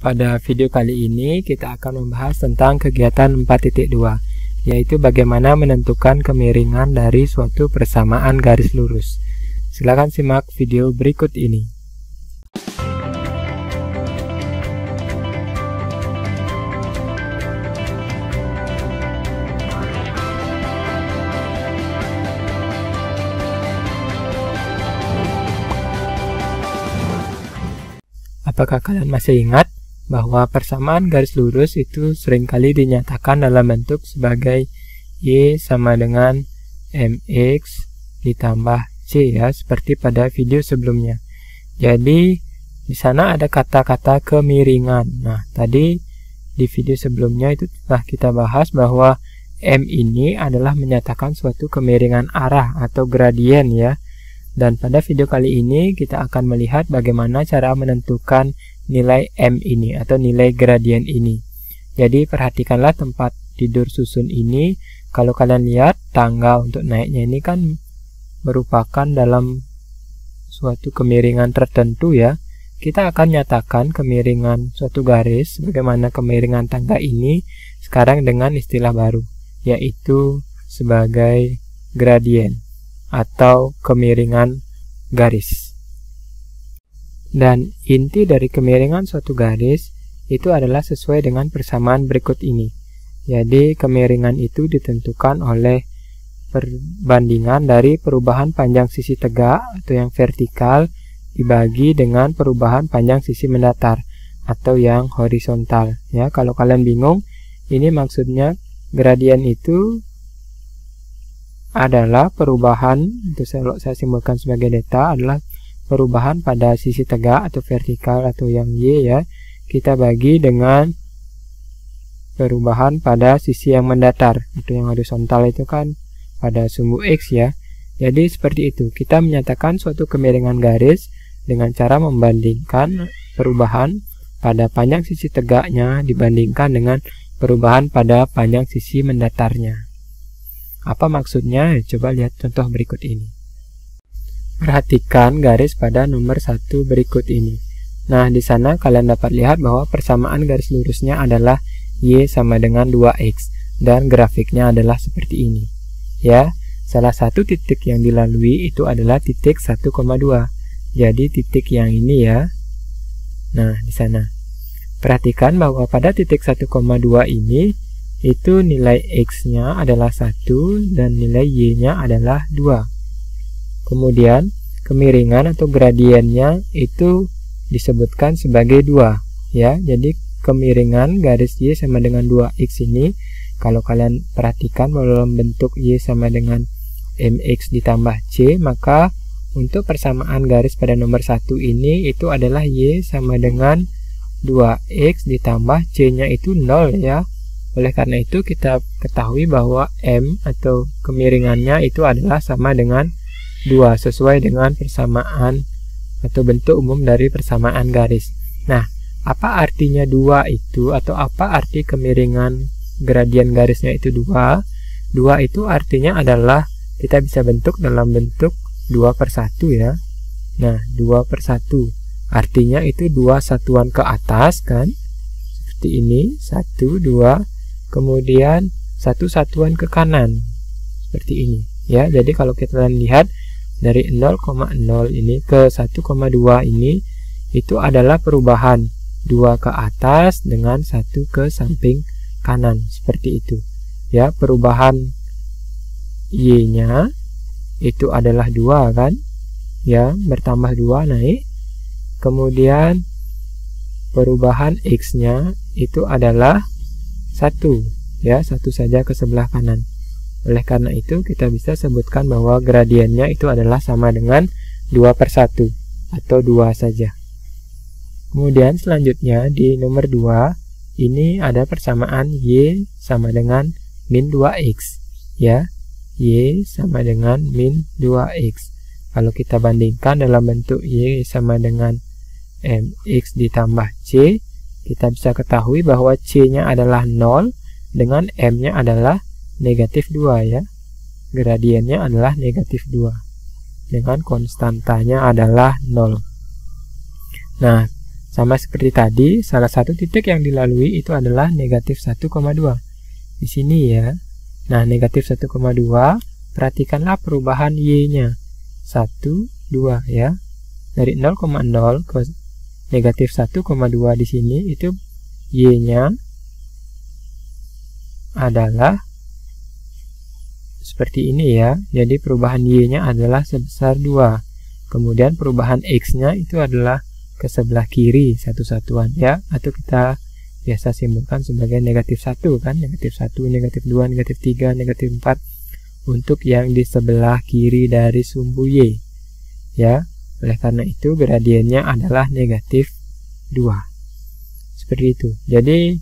Pada video kali ini kita akan membahas tentang kegiatan 4.2, yaitu bagaimana menentukan kemiringan dari suatu persamaan garis lurus. Silakan simak video berikut ini. Apakah kalian masih ingat bahwa persamaan garis lurus itu seringkali dinyatakan dalam bentuk sebagai Y sama dengan MX ditambah C ya, seperti pada video sebelumnya. Jadi di sana ada kata-kata kemiringan. Nah, tadi di video sebelumnya itu telah kita bahas bahwa M ini adalah menyatakan suatu kemiringan arah atau gradien ya. Dan pada video kali ini kita akan melihat bagaimana cara menentukan nilai M ini atau nilai gradien ini. Jadi perhatikanlah tempat tidur susun ini. Kalau kalian lihat tangga untuk naiknya ini kan merupakan dalam suatu kemiringan tertentu ya. Kita akan nyatakan kemiringan suatu garis bagaimana kemiringan tangga ini sekarang dengan istilah baru, yaitu sebagai gradien atau kemiringan garis. Dan inti dari kemiringan suatu garis itu adalah sesuai dengan persamaan berikut ini. Jadi kemiringan itu ditentukan oleh perbandingan dari perubahan panjang sisi tegak atau yang vertikal dibagi dengan perubahan panjang sisi mendatar atau yang horizontal. Ya, kalau kalian bingung, ini maksudnya gradien itu adalah perubahan, itu saya simbolkan sebagai delta, adalah perubahan pada sisi tegak atau vertikal atau yang Y ya, kita bagi dengan perubahan pada sisi yang mendatar atau yang horizontal itu kan pada sumbu X ya. Jadi seperti itu, kita menyatakan suatu kemiringan garis dengan cara membandingkan perubahan pada panjang sisi tegaknya dibandingkan dengan perubahan pada panjang sisi mendatarnya. Apa maksudnya? Coba lihat contoh berikut ini. Perhatikan garis pada nomor 1 berikut ini. Nah, di sana kalian dapat lihat bahwa persamaan garis lurusnya adalah Y sama dengan 2X dan grafiknya adalah seperti ini. Ya, salah satu titik yang dilalui itu adalah titik 1,2. Jadi titik yang ini ya. Nah, di sana. Perhatikan bahwa pada titik 1,2 ini itu nilai X-nya adalah 1 dan nilai Y-nya adalah 2. Kemudian kemiringan atau gradiennya itu disebutkan sebagai 2 ya. Jadi kemiringan garis Y sama dengan 2X ini kalau kalian perhatikan dalam bentuk Y sama dengan MX ditambah C, maka untuk persamaan garis pada nomor 1 ini itu adalah Y sama dengan 2X ditambah C-nya itu 0 ya. Oleh karena itu kita ketahui bahwa M atau kemiringannya itu adalah sama dengan 2 sesuai dengan persamaan atau bentuk umum dari persamaan garis. Nah, apa artinya 2 itu atau apa arti kemiringan gradien garisnya itu 2? 2 itu artinya adalah kita bisa bentuk dalam bentuk 2/1 ya. Nah, 2/1 artinya itu 2 satuan ke atas kan. Seperti ini, 1, 2. Kemudian 1 satuan ke kanan seperti ini ya. Jadi kalau kita lihat dari 0,0 ini ke 1,2 ini itu adalah perubahan 2 ke atas dengan 1 ke samping kanan seperti itu ya. Perubahan Y-nya itu adalah 2 kan ya, bertambah 2 naik. Kemudian perubahan X-nya itu adalah 1 ya, 1 saja ke sebelah kanan. Oleh karena itu kita bisa sebutkan bahwa gradiennya itu adalah sama dengan 2/1 atau 2 saja. Kemudian selanjutnya di nomor 2 ini ada persamaan Y sama dengan min 2X ya. Y sama dengan min 2X. Kalau kita bandingkan dalam bentuk Y sama dengan MX ditambah C, kita bisa ketahui bahwa C-nya adalah 0 dengan M-nya adalah negatif 2 ya. Gradiennya adalah negatif 2 dengan konstantanya adalah 0. Nah, Sama seperti tadi, salah satu titik yang dilalui itu adalah negatif 1,2. Di sini ya. Nah, negatif 1,2, perhatikanlah perubahan Y-nya. 1, 2 ya. Dari 0,0 ke negatif 1,2 di sini, itu Y-nya adalah seperti ini ya. Jadi perubahan Y-nya adalah sebesar 2. Kemudian perubahan X-nya itu adalah ke sebelah kiri satu satuan ya, atau kita biasa simbolkan sebagai negatif 1 kan, negatif 1, negatif 2, negatif 3, negatif 4 untuk yang di sebelah kiri dari sumbu Y ya. Oleh karena itu gradiennya adalah negatif 2 seperti itu. Jadi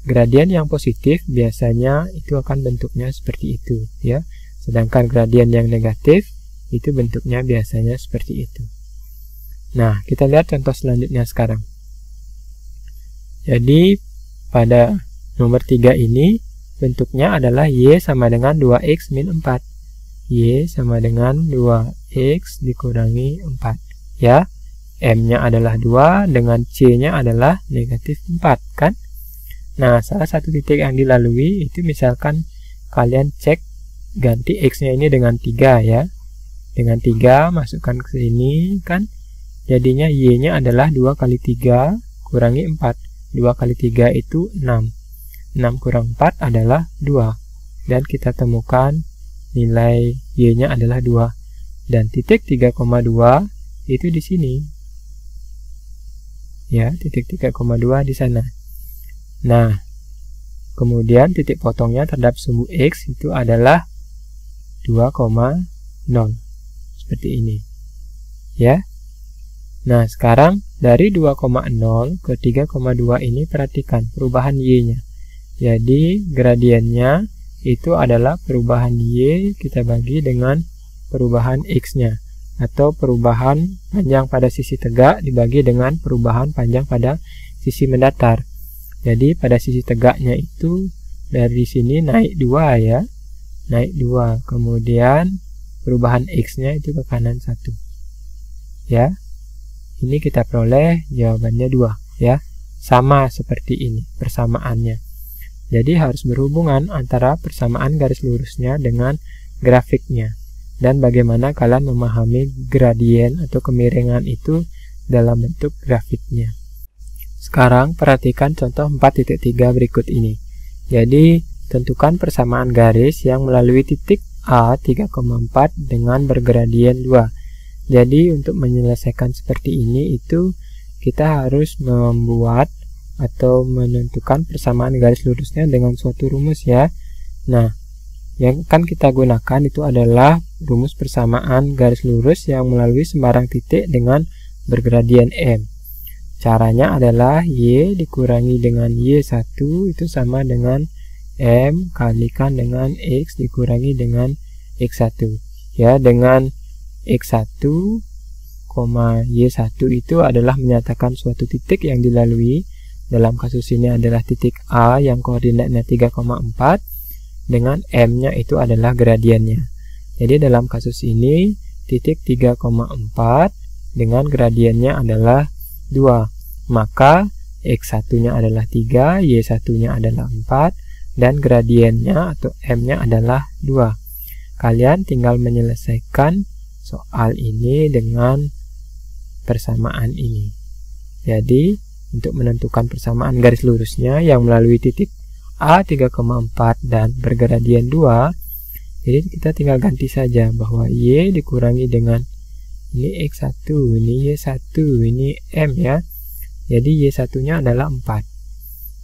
gradien yang positif biasanya itu akan bentuknya seperti itu ya, sedangkan gradien yang negatif itu bentuknya biasanya seperti itu. Nah, kita lihat contoh selanjutnya sekarang. Jadi, pada nomor 3 ini, bentuknya adalah Y sama dengan 2X min 4. Y sama dengan 2X dikurangi 4. Ya, M-nya adalah 2, dengan C-nya adalah negatif 4, kan? Nah, salah satu titik yang dilalui, itu misalkan kalian cek, ganti X-nya ini dengan 3, ya. Dengan 3, masukkan ke sini, kan? Jadinya Y-nya adalah 2 kali 3 kurangi 4. 2 kali 3 itu 6. 6 kurang 4 adalah 2. Dan kita temukan nilai Y-nya adalah 2. Dan titik 3,2 itu di sini. Ya, titik 3,2 di sana. Nah, kemudian titik potongnya terhadap sumbu X itu adalah 2,0. Seperti ini. Ya. Nah, sekarang dari 2,0 ke 3,2 ini perhatikan perubahan Y-nya. Jadi, gradiennya itu adalah perubahan Y kita bagi dengan perubahan X-nya. Atau perubahan panjang pada sisi tegak dibagi dengan perubahan panjang pada sisi mendatar. Jadi, pada sisi tegaknya itu dari sini naik 2 ya. Naik 2. Kemudian, perubahan X-nya itu ke kanan 1. Ya. Ini kita peroleh jawabannya 2 ya. Sama seperti ini persamaannya. Jadi harus berhubungan antara persamaan garis lurusnya dengan grafiknya. Dan bagaimana kalian memahami gradien atau kemiringan itu dalam bentuk grafiknya. Sekarang perhatikan contoh 4.3 berikut ini. Jadi tentukan persamaan garis yang melalui titik A 3,4 dengan bergradien 2. Jadi untuk menyelesaikan seperti ini itu kita harus membuat atau menentukan persamaan garis lurusnya dengan suatu rumus ya. Nah, yang akan kita gunakan itu adalah rumus persamaan garis lurus yang melalui sembarang titik dengan bergradien M. Caranya adalah Y dikurangi dengan Y1 itu sama dengan M kalikan dengan X dikurangi dengan X1. Ya, dengan X1, Y1 itu adalah menyatakan suatu titik yang dilalui. Dalam kasus ini adalah titik A yang koordinatnya 3,4 dengan M-nya itu adalah gradiennya. Jadi dalam kasus ini titik 3,4 dengan gradiennya adalah 2. Maka X1-nya adalah 3, Y1-nya adalah 4 dan gradiennya atau M-nya adalah 2. Kalian tinggal menyelesaikan soal ini dengan persamaan ini. Jadi, untuk menentukan persamaan garis lurusnya yang melalui titik A 3,4 dan bergradien 2, jadi kita tinggal ganti saja bahwa Y dikurangi dengan ini X1, ini Y1, ini M ya. Jadi Y1-nya adalah 4.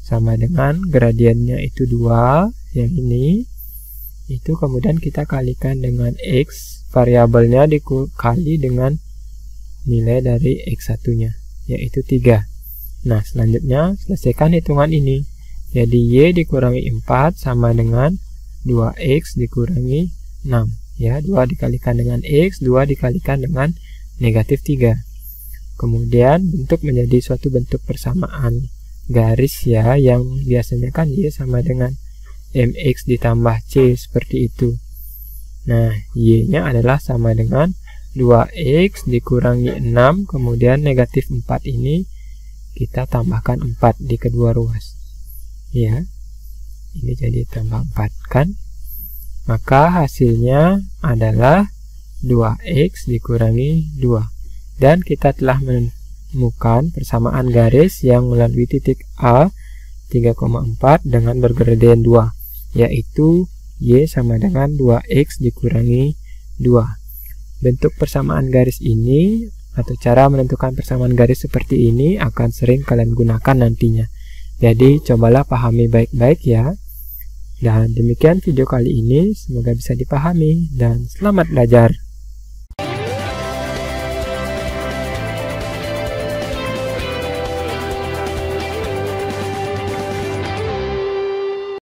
Sama dengan gradiennya itu 2, yang ini. Itu kemudian kita kalikan dengan X, variabelnya dikali dengan nilai dari X1-nya, yaitu 3. Nah, selanjutnya selesaikan hitungan ini. Jadi Y dikurangi 4 sama dengan 2X dikurangi 6. Ya, 2 dikalikan dengan X, 2 dikalikan dengan negatif 3. Kemudian bentuk menjadi suatu bentuk persamaan garis ya, yang biasanya kan Y sama dengan MX ditambah C seperti itu. Nah, Y-nya adalah sama dengan 2X dikurangi 6, kemudian negatif 4 ini kita tambahkan 4 di kedua ruas. Ya, ini jadi tambah 4 kan? Maka hasilnya adalah 2x dikurangi 2. Dan kita telah menemukan persamaan garis yang melalui titik A 3,4 dengan bergradien 2, yaitu y sama dengan 2x dikurangi 2. Bentuk persamaan garis ini atau cara menentukan persamaan garis seperti ini akan sering kalian gunakan nantinya. Jadi cobalah pahami baik-baik ya. Dan demikian video kali ini, semoga bisa dipahami dan selamat belajar.